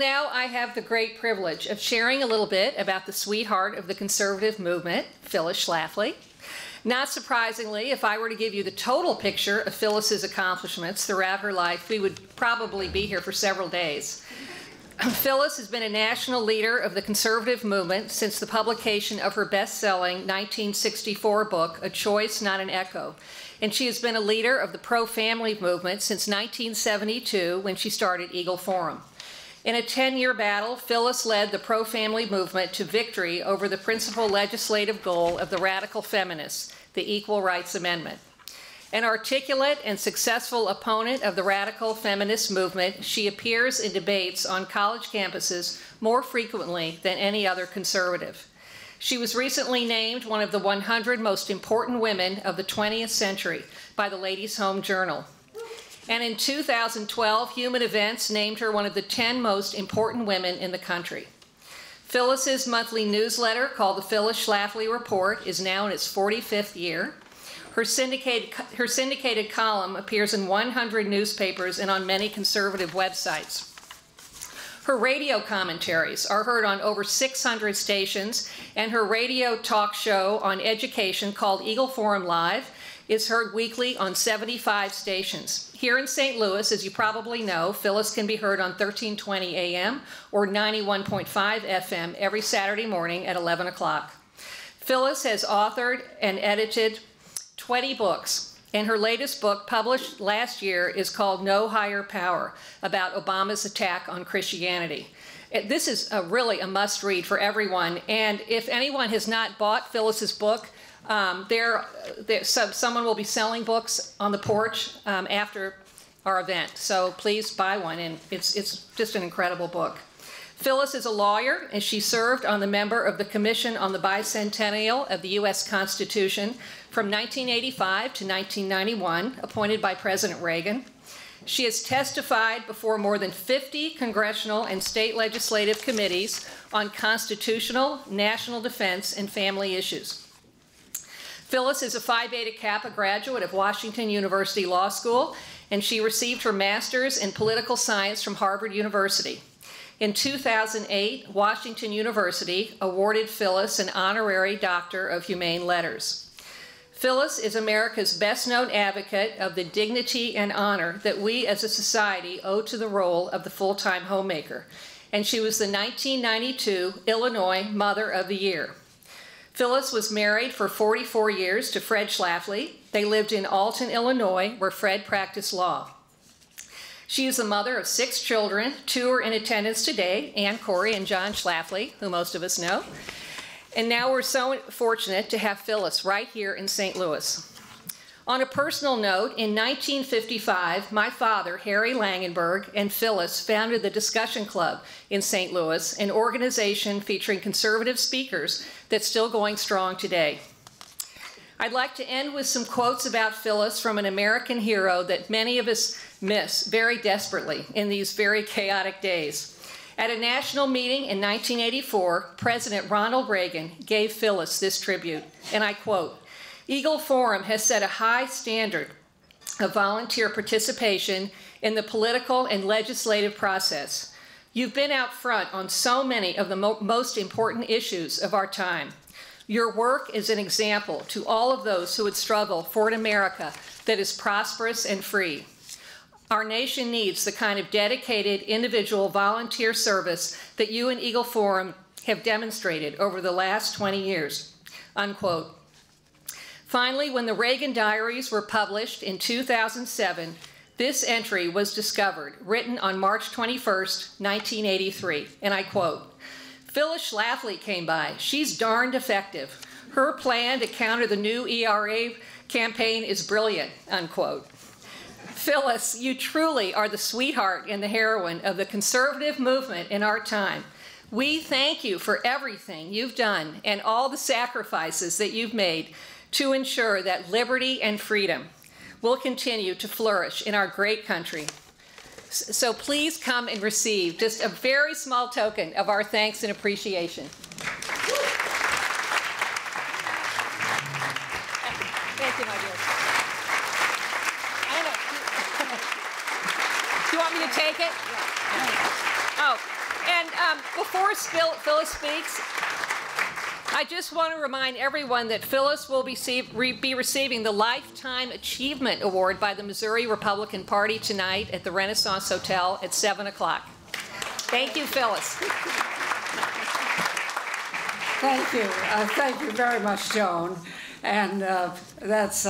Now I have the great privilege of sharing a little bit about the sweetheart of the conservative movement, Phyllis Schlafly. Not surprisingly, if I were to give you the total picture of Phyllis's accomplishments throughout her life, we would probably be here for several days. Phyllis has been a national leader of the conservative movement since the publication of her best-selling 1964 book, A Choice, Not an Echo. And she has been a leader of the pro-family movement since 1972 when she started Eagle Forum. In a 10-year battle, Phyllis led the pro-family movement to victory over the principal legislative goal of the radical feminists, the Equal Rights Amendment. An articulate and successful opponent of the radical feminist movement, she appears in debates on college campuses more frequently than any other conservative. She was recently named one of the 100 most important women of the 20th century by the Ladies' Home Journal. And in 2012, Human Events named her one of the 10 most important women in the country. Phyllis's monthly newsletter, called the Phyllis Schlafly Report, is now in its 45th year. Her syndicated column appears in 100 newspapers and on many conservative websites. Her radio commentaries are heard on over 600 stations, and her radio talk show on education, called Eagle Forum Live, is heard weekly on 75 stations. Here in St. Louis, as you probably know, Phyllis can be heard on 1320 AM or 91.5 FM every Saturday morning at 11 o'clock. Phyllis has authored and edited 20 books, and her latest book, published last year, is called No Higher Power, about Obama's attack on Christianity. This is really a must-read for everyone, and if anyone has not bought Phyllis's book, someone will be selling books on the porch after our event, so please buy one, and it's just an incredible book. Phyllis is a lawyer, and she served on the member of the Commission on the Bicentennial of the U.S. Constitution from 1985 to 1991, appointed by President Reagan. She has testified before more than 50 congressional and state legislative committees on constitutional, national defense, and family issues. Phyllis is a Phi Beta Kappa graduate of Washington University Law School, and she received her master's in political science from Harvard University. In 2008, Washington University awarded Phyllis an honorary Doctor of Humane Letters. Phyllis is America's best-known advocate of the dignity and honor that we as a society owe to the role of the full-time homemaker, and she was the 1992 Illinois Mother of the Year. Phyllis was married for 44 years to Fred Schlafly. They lived in Alton, Illinois, where Fred practiced law. She is the mother of 6 children. 2 are in attendance today, Ann, Corey, and John Schlafly, who most of us know. And now we're so fortunate to have Phyllis right here in St. Louis. On a personal note, in 1955, my father, Harry Langenberg, and Phyllis founded the Discussion Club in St. Louis, an organization featuring conservative speakers that's still going strong today. I'd like to end with some quotes about Phyllis from an American hero that many of us miss very desperately in these very chaotic days. At a national meeting in 1984, President Ronald Reagan gave Phyllis this tribute, and I quote, "Eagle Forum has set a high standard of volunteer participation in the political and legislative process. You've been out front on so many of the most important issues of our time. Your work is an example to all of those who would struggle for an America that is prosperous and free. Our nation needs the kind of dedicated individual volunteer service that you and Eagle Forum have demonstrated over the last 20 years, unquote. Finally, when the Reagan Diaries were published in 2007, this entry was discovered, written on March 21st, 1983, and I quote, "Phyllis Schlafly came by. She's darned effective. Her plan to counter the new ERA campaign is brilliant," unquote. Phyllis, you truly are the sweetheart and the heroine of the conservative movement in our time. We thank you for everything you've done and all the sacrifices that you've made to ensure that liberty and freedom will continue to flourish in our great country. So please come and receive just a very small token of our thanks and appreciation. Thank you, my dear. I don't know. Do you want me to take it? Yeah. Oh. Before Phyllis speaks, I just want to remind everyone that Phyllis will be receiving the Lifetime Achievement Award by the Missouri Republican Party tonight at the Renaissance Hotel at 7 o'clock. Thank you, Phyllis. Thank you. Thank you very much, Joan. And I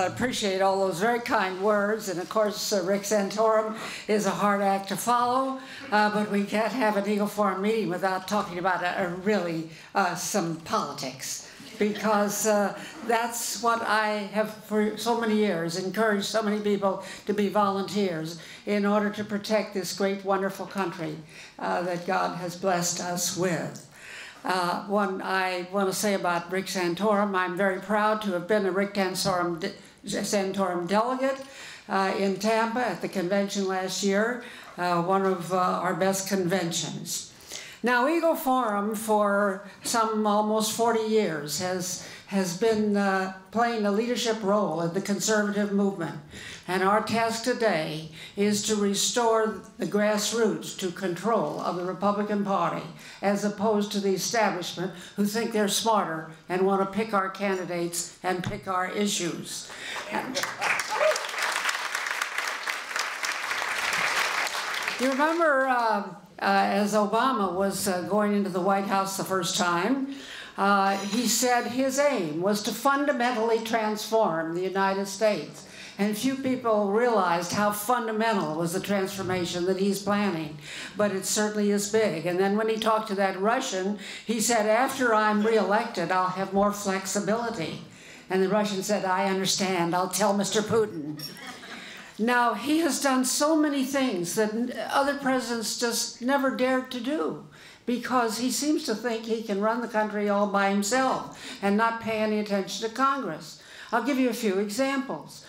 appreciate all those very kind words. And of course, Rick Santorum is a hard act to follow, but we can't have an Eagle Forum meeting without talking about really some politics, because that's what I have for so many years encouraged so many people to be volunteers in order to protect this great, wonderful country that God has blessed us with. One I want to say about Rick Santorum, I'm very proud to have been a Rick Santorum delegate in Tampa at the convention last year, one of our best conventions. Now, Eagle Forum for some almost 40 years has been playing a leadership role in the conservative movement. And our task today is to restore the grassroots to control of the Republican Party, as opposed to the establishment who think they're smarter and want to pick our candidates and pick our issues. You remember as Obama was going into the White House the first time, he said his aim was to fundamentally transform the United States. And few people realized how fundamental was the transformation that he's planning. But it certainly is big. And then when he talked to that Russian, he said, after I'm reelected, I'll have more flexibility. And the Russian said, I understand. I'll tell Mr. Putin. Now, he has done so many things that other presidents just never dared to do, because he seems to think he can run the country all by himself and not pay any attention to Congress. I'll give you a few examples.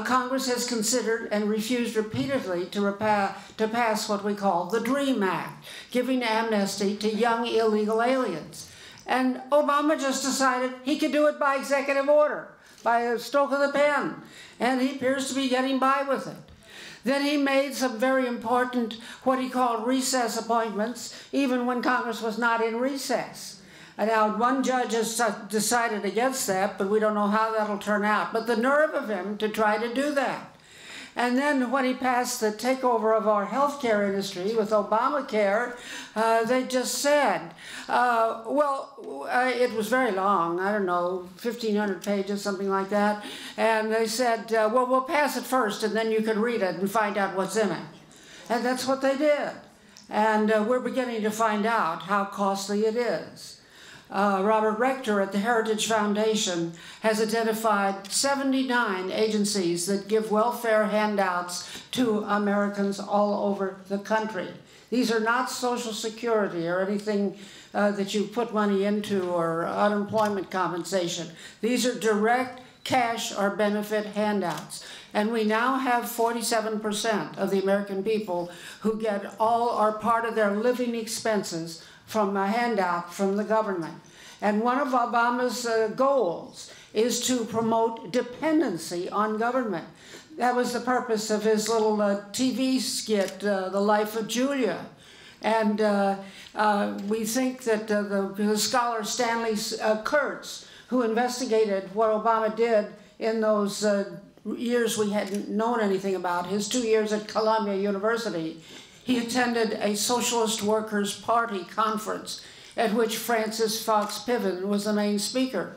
Congress has considered and refused repeatedly to pass what we call the DREAM Act, giving amnesty to young illegal aliens. And Obama just decided he could do it by executive order, by a stroke of the pen, and he appears to be getting by with it. Then he made some very important, what he called recess appointments, even when Congress was not in recess. And now one judge has decided against that, but we don't know how that'll turn out. But the nerve of him to try to do that. And then when he passed the takeover of our healthcare industry with Obamacare, they just said, it was very long, I don't know, 1,500 pages, something like that. And they said, well, we'll pass it first, and then you can read it and find out what's in it. And that's what they did. And we're beginning to find out how costly it is. Robert Rector at the Heritage Foundation has identified 79 agencies that give welfare handouts to Americans all over the country. These are not Social Security or anything that you put money into, or unemployment compensation. These are direct cash or benefit handouts. And we now have 47% of the American people who get all or part of their living expenses from a handout from the government. And one of Obama's goals is to promote dependency on government. That was the purpose of his little TV skit, The Life of Julia. And we think that the scholar Stanley Kurtz, who investigated what Obama did in those years we hadn't known anything about, his 2 years at Columbia University, he attended a Socialist Workers' Party conference at which Frances Fox Piven was the main speaker.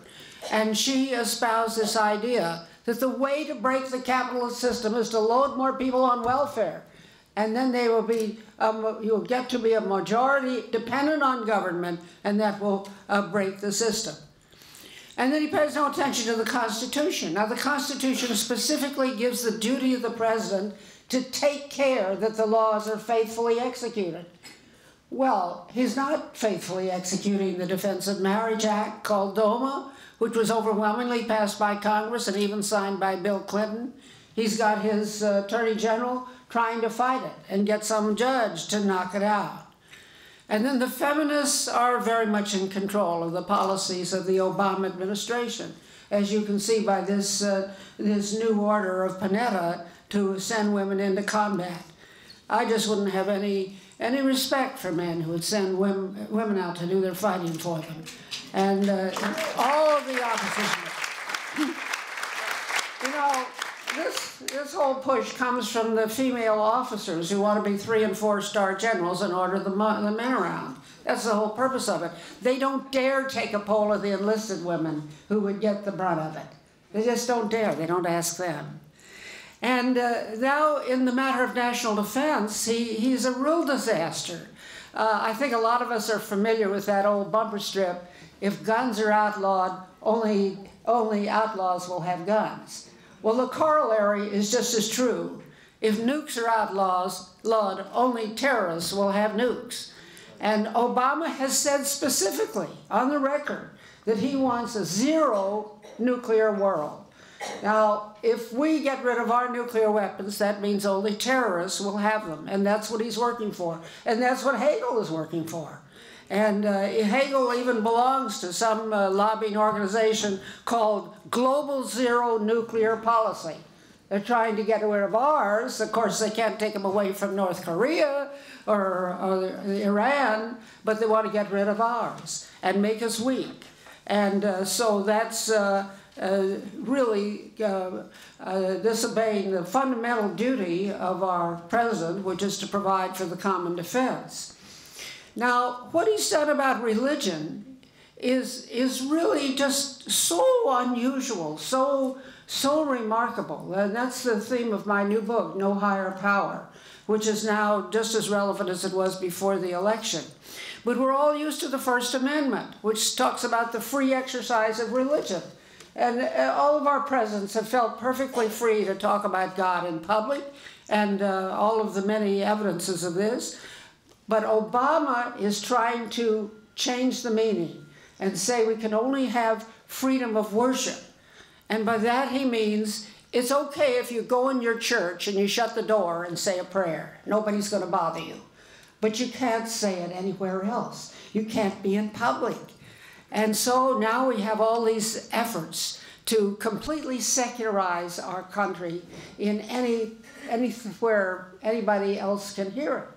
And she espoused this idea that the way to break the capitalist system is to load more people on welfare. And then they will be, you'll get to be a majority dependent on government, and that will break the system. And then he pays no attention to the Constitution. Now, the Constitution specifically gives the duty of the president to take care that the laws are faithfully executed. Well, he's not faithfully executing the Defense of Marriage Act, called DOMA, which was overwhelmingly passed by Congress and even signed by Bill Clinton. He's got his Attorney General trying to fight it and get some judge to knock it out. And then the feminists are very much in control of the policies of the Obama administration, as you can see by this new order of Panetta to send women into combat. I just wouldn't have any any respect for men who would send women out to do their fighting for them. And all of the opposition. You know, this whole push comes from the female officers who want to be 3- and 4-star generals and order the men around. That's the whole purpose of it. They don't dare take a poll of the enlisted women who would get the brunt of it. They just don't dare. They don't ask them. And now, in the matter of national defense, he's a real disaster. I think a lot of us are familiar with that old bumper strip, if guns are outlawed, only outlaws will have guns. Well, the corollary is just as true. If nukes are outlawed, only terrorists will have nukes. And Obama has said specifically on the record that he wants a zero nuclear world. Now, if we get rid of our nuclear weapons, that means only terrorists will have them. And that's what he's working for. And that's what Hagel is working for. And Hagel even belongs to some lobbying organization called Global Zero Nuclear Policy. They're trying to get rid of ours. Of course, they can't take them away from North Korea or Iran, but they want to get rid of ours and make us weak. And so that's really disobeying the fundamental duty of our president, which is to provide for the common defense. Now, what he's done about religion is really just so unusual, so remarkable. And that's the theme of my new book, No Higher Power, which is now just as relevant as it was before the election. But we're all used to the First Amendment, which talks about the free exercise of religion. And all of our presidents have felt perfectly free to talk about God in public, and all of the many evidences of this. But Obama is trying to change the meaning and say we can only have freedom of worship. And by that he means it's okay if you go in your church and you shut the door and say a prayer. Nobody's going to bother you. But you can't say it anywhere else. You can't be in public. And so now we have all these efforts to completely secularize our country in anywhere anybody else can hear it.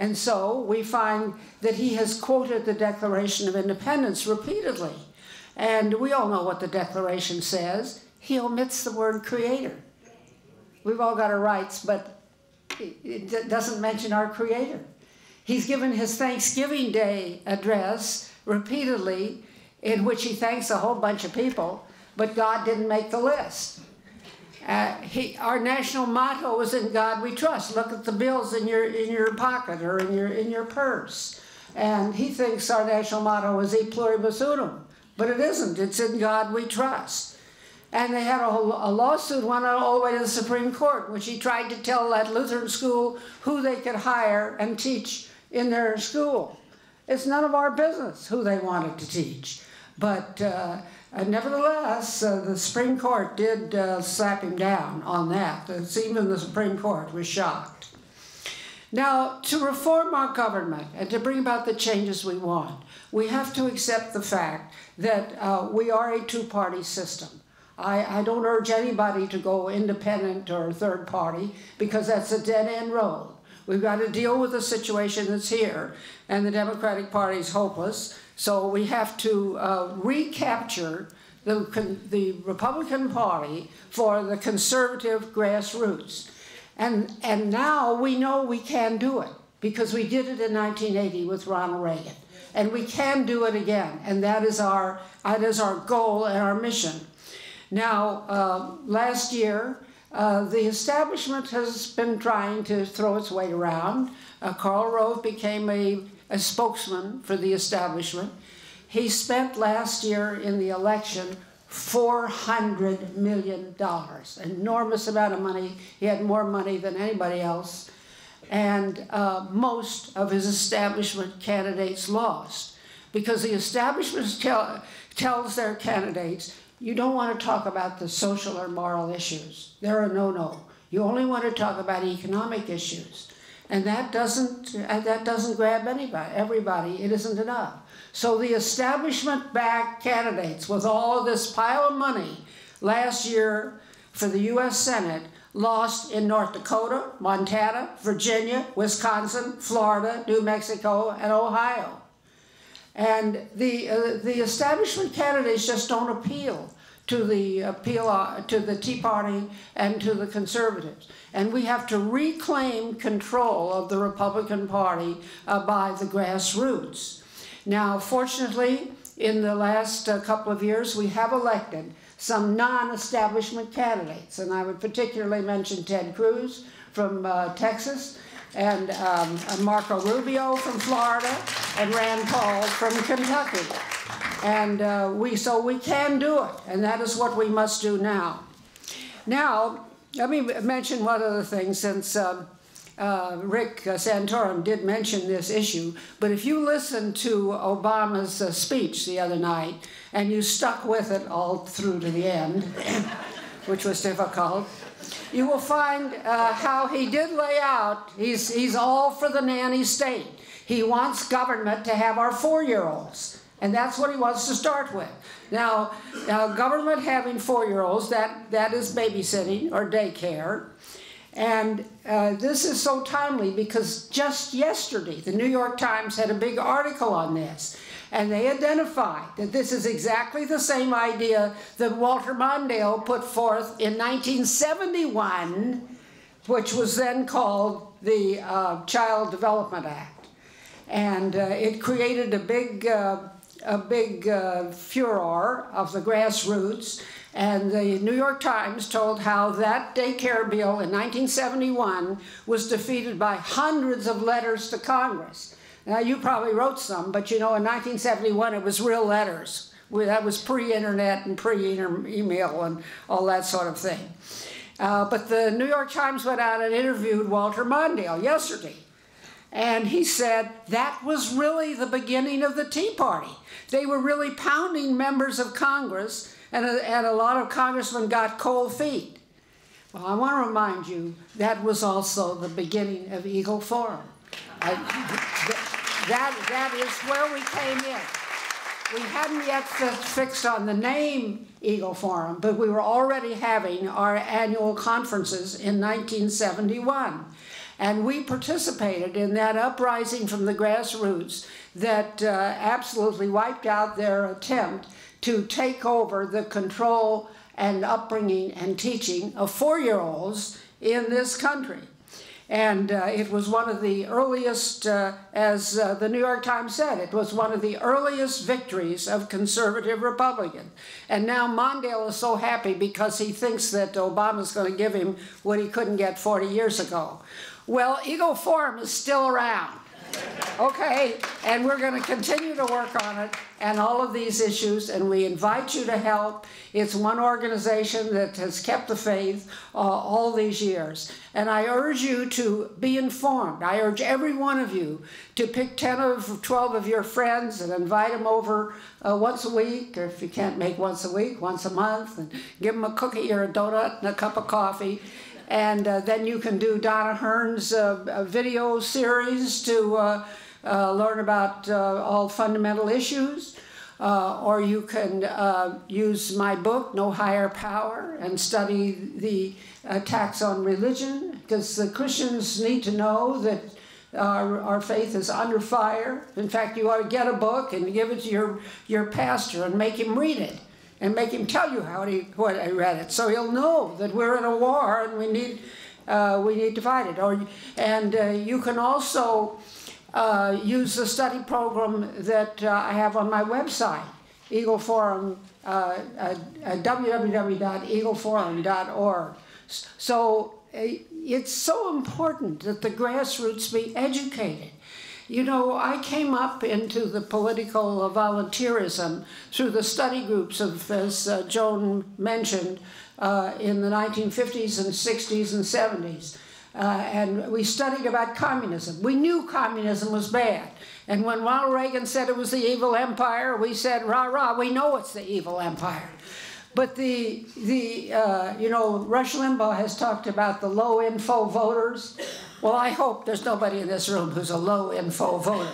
And so we find that he has quoted the Declaration of Independence repeatedly. And we all know what the Declaration says. He omits the word creator. We've all got our rights, but it doesn't mention our creator. He's given his Thanksgiving Day address repeatedly, in which he thanks a whole bunch of people, but God didn't make the list. Our national motto is "In God We Trust." Look at the bills in your pocket or in your purse. And he thinks our national motto is "E pluribus unum," but it isn't. It's "In God We Trust." And they had a lawsuit went all the way to the Supreme Court, which he tried to tell that Lutheran school who they could hire and teach in their school. It's none of our business who they wanted to teach. But nevertheless, the Supreme Court did slap him down on that. Even the Supreme Court was shocked. Now, to reform our government and to bring about the changes we want, we have to accept the fact that we are a two-party system. I don't urge anybody to go independent or third party, because that's a dead-end road. We've got to deal with the situation that's here, and the Democratic Party is hopeless. So we have to recapture the Republican Party for the conservative grassroots. And now we know we can do it, because we did it in 1980 with Ronald Reagan. And we can do it again, and that is our goal and our mission. Now, last year, the establishment has been trying to throw its weight around. Karl Rove became a spokesman for the establishment. He spent last year in the election $400 million, an enormous amount of money. He had more money than anybody else. And most of his establishment candidates lost, because the establishment tells their candidates, you don't want to talk about the social or moral issues. They're a no-no. You only want to talk about economic issues. And that doesn't grab everybody. It isn't enough. So the establishment-backed candidates with all of this pile of money last year for the U.S. Senate lost in North Dakota, Montana, Virginia, Wisconsin, Florida, New Mexico, and Ohio. And the establishment candidates just don't appeal to the Tea Party and to the conservatives. And we have to reclaim control of the Republican Party by the grassroots. Now, fortunately, in the last couple of years, we have elected some non-establishment candidates. And I would particularly mention Ted Cruz from Texas, and Marco Rubio from Florida, and Rand Paul from Kentucky. And so we can do it, and that is what we must do now. Now, let me mention one other thing, since Rick Santorum did mention this issue, but if you listen to Obama's speech the other night, and you stuck with it all through to the end, which was difficult, you will find how he did lay out, he's all for the nanny state. He wants government to have our 4-year-olds, and that's what he wants to start with. Now government having 4-year-olds, that is babysitting or daycare. And this is so timely because just yesterday, the New York Times had a big article on this. And they identified that this is exactly the same idea that Walter Mondale put forth in 1971, which was then called the Child Development Act. And it created a big furor of the grassroots. And the New York Times told how that daycare bill in 1971 was defeated by hundreds of letters to Congress. Now, you probably wrote some, but you know, in 1971, it was real letters. That was pre-internet and pre-email and all that sort of thing. But the New York Times went out and interviewed Walter Mondale yesterday. And he said that was really the beginning of the Tea Party. They were really pounding members of Congress, and a lot of congressmen got cold feet. Well, I want to remind you, that was also the beginning of Eagle Forum. That is where we came in. We hadn't yet fixed on the name Eagle Forum, but we were already having our annual conferences in 1971. And we participated in that uprising from the grassroots that absolutely wiped out their attempt to take over the control and upbringing and teaching of 4-year-olds in this country. And it was one of the earliest, as the New York Times said, it was one of the earliest victories of conservative Republicans. And now Mondale is so happy because he thinks that Obama's going to give him what he couldn't get 40 years ago. Well, Eagle Forum is still around. Okay, and we're going to continue to work on it and all of these issues, and we invite you to help. It's one organization that has kept the faith all these years. And I urge you to be informed. I urge every one of you to pick 10 or 12 of your friends and invite them over once a week, or if you can't make once a week, once a month, and give them a cookie or a donut and a cup of coffee. And then you can do Donna Hearn's video series to learn about all fundamental issues. Or you can use my book, No Higher Power, and study the attacks on religion, because the Christians need to know that our faith is under fire. In fact, you ought to get a book and give it to your pastor and make him read it. And make him tell you what I read it, so he'll know that we're in a war and we need to fight it. And you can also use the study program that I have on my website, Eagle Forum, www.eagleforum.org. So it's so important that the grassroots be educated. You know, I came up into the political volunteerism through the study groups of, as Joan mentioned, in the 1950s and 60s and 70s. And we studied about communism. We knew communism was bad. And when Ronald Reagan said it was the evil empire, we said, rah, rah, we know it's the evil empire. But you know, Rush Limbaugh has talked about the low-info voters. Well, I hope there's nobody in this room who's a low-info voter.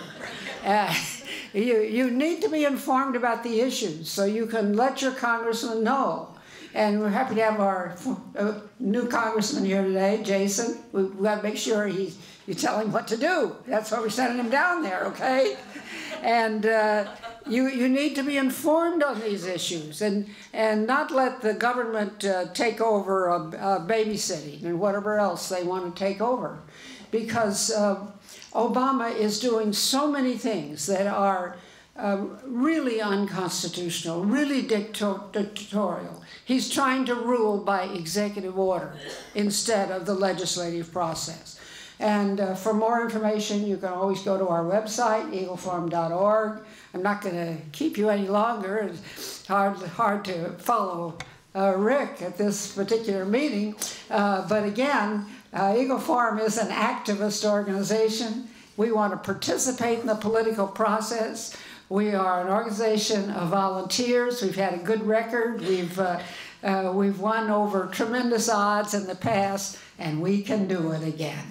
You need to be informed about the issues so you can let your congressman know. And we're happy to have our new congressman here today, Jason. We've got to make sure you tell him what to do. That's why we're sending him down there, okay? And you need to be informed on these issues and not let the government take over babysitting and whatever else they want to take over. Because Obama is doing so many things that are really unconstitutional, really dictatorial. He's trying to rule by executive order instead of the legislative process. And for more information, you can always go to our website, eagleforum.org. I'm not going to keep you any longer. It's hard to follow Rick at this particular meeting. But again, Eagle Forum is an activist organization. We want to participate in the political process. We are an organization of volunteers. We've had a good record. We've won over tremendous odds in the past, and we can do it again.